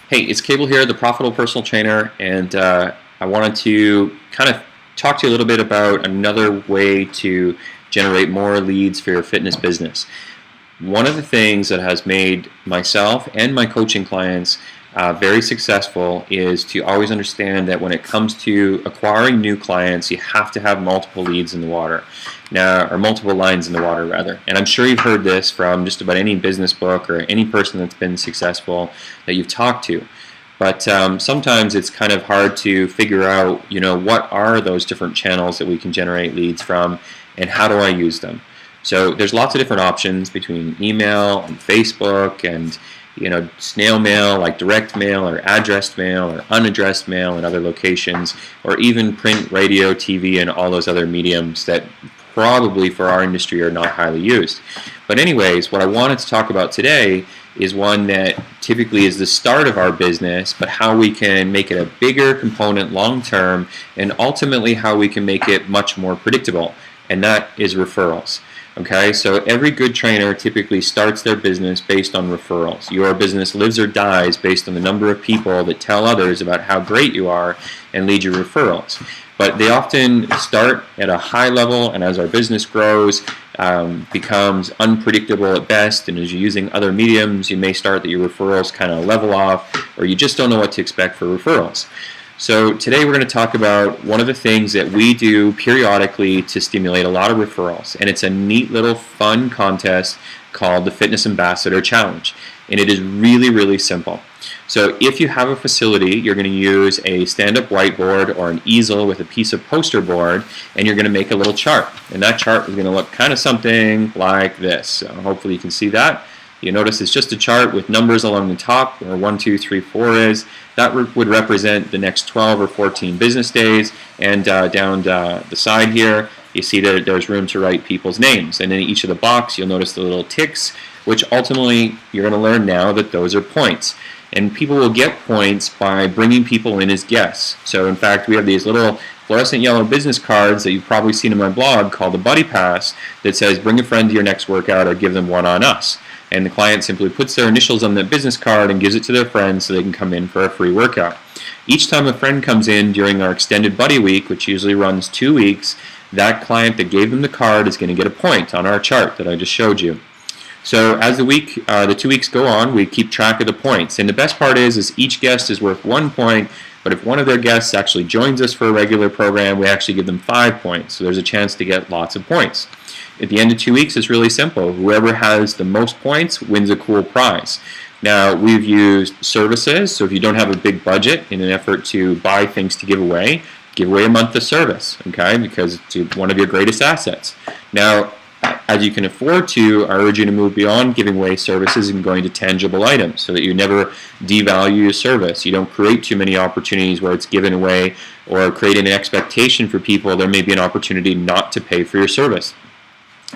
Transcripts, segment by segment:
Hey, it's Cable here, the Profitable Personal Trainer, and I wanted to kind of talk to you a little bit about another way to generate more leads for your fitness business. One of the things that has made myself and my coaching clients very successful is to always understand that when it comes to acquiring new clients, you have to have multiple leads in the water. Now, or multiple lines in the water, rather. And I'm sure you've heard this from just about any business book or any person that's been successful that you've talked to. But sometimes it's kind of hard to figure out, what are those different channels that we can generate leads from, and how do I use them? So there's lots of different options between email and Facebook and snail mail, like direct mail or addressed mail or unaddressed mail in other locations, or even print, radio, TV, and all those other mediums that probably for our industry are not highly used. But anyways, what I wanted to talk about today is one that typically is the start of our business, but how we can make it a bigger component long term, and ultimately how we can make it much more predictable, and that is referrals. Okay, so every good trainer typically starts their business based on referrals. Your business lives or dies based on the number of people that tell others about how great you are and lead you referrals. But they often start at a high level, and as our business grows, becomes unpredictable at best, and as you're using other mediums, you may start that your referrals kind of level off, or you just don't know what to expect for referrals. So today we're going to talk about one of the things that we do periodically to stimulate a lot of referrals, and it's a neat little fun contest called the Fitness Ambassador Challenge, and it is really, really simple. So if you have a facility, you're going to use a stand-up whiteboard or an easel with a piece of poster board, and you're going to make a little chart, and that chart is going to look kind of something like this. So hopefully you can see that. You notice it's just a chart with numbers along the top, where 1, 2, 3, 4 is. That would represent the next 12 or 14 business days, and down the side here, you see that there's room to write people's names. And in each of the box, you'll notice the little ticks, which ultimately you're going to learn now that those are points. And people will get points by bringing people in as guests. So in fact, we have these little fluorescent yellow business cards that you've probably seen in my blog called the Buddy Pass that says bring a friend to your next workout or give them one on us. And the client simply puts their initials on that business card and gives it to their friend so they can come in for a free workout. Each time a friend comes in during our extended Buddy Week, which usually runs 2 weeks, that client that gave them the card is going to get a point on our chart that I just showed you. So as the 2 weeks go on, we keep track of the points. And the best part is each guest is worth 1 point, but if one of their guests actually joins us for a regular program, we actually give them 5 points. So there's a chance to get lots of points. At the end of 2 weeks, it's really simple. Whoever has the most points wins a cool prize. Now, we've used services, so if you don't have a big budget in an effort to buy things to give away a month of service, okay, because it's one of your greatest assets. Now, as you can afford to, I urge you to move beyond giving away services and going to tangible items so that you never devalue your service. You don't create too many opportunities where it's given away or create an expectation for people there may be an opportunity not to pay for your service.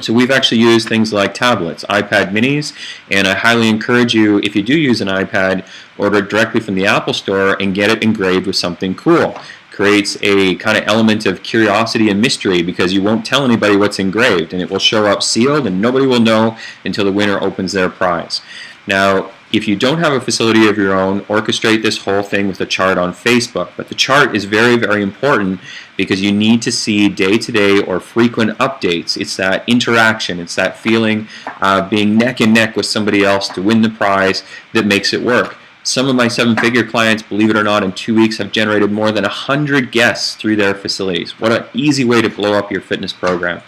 So we've actually used things like tablets, iPad minis, and I highly encourage you, if you do use an iPad, order it directly from the Apple Store and get it engraved with something cool. Creates a kind of element of curiosity and mystery because you won't tell anybody what's engraved, and it will show up sealed and nobody will know until the winner opens their prize. Now, if you don't have a facility of your own, orchestrate this whole thing with a chart on Facebook. But the chart is very, very important because you need to see day-to-day or frequent updates. It's that interaction, it's that feeling of being neck and neck with somebody else to win the prize that makes it work. Some of my 7-figure clients, believe it or not, in 2 weeks have generated more than 100 guests through their facilities. What an easy way to blow up your fitness program.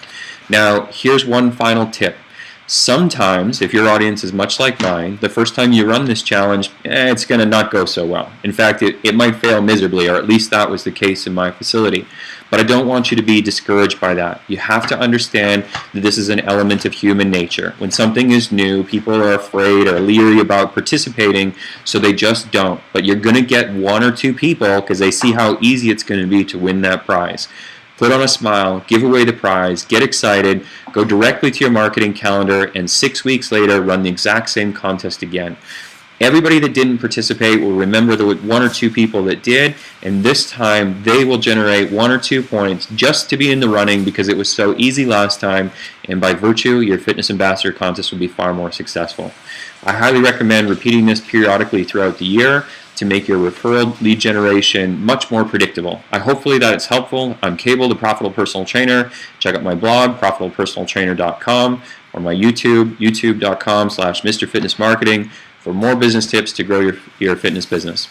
Now, here's one final tip. Sometimes, if your audience is much like mine, the first time you run this challenge, it's going to not go so well. In fact, it might fail miserably, or at least that was the case in my facility. But I don't want you to be discouraged by that. You have to understand that this is an element of human nature. When something is new, people are afraid or leery about participating, so they just don't. But you're going to get 1 or 2 people because they see how easy it's going to be to win that prize. Put on a smile, give away the prize, get excited, go directly to your marketing calendar, and 6 weeks later run the exact same contest again. Everybody that didn't participate will remember the 1 or 2 people that did, and this time they will generate 1 or 2 points just to be in the running because it was so easy last time, and by virtue, your Fitness Ambassador contest will be far more successful. I highly recommend repeating this periodically throughout the year. to make your referral lead generation much more predictable. Hopefully that it's helpful. I'm Cable, the Profitable Personal Trainer. Check out my blog, profitablepersonaltrainer.com, or my YouTube, youtube.com/Mr. Fitness Marketing, for more business tips to grow your fitness business.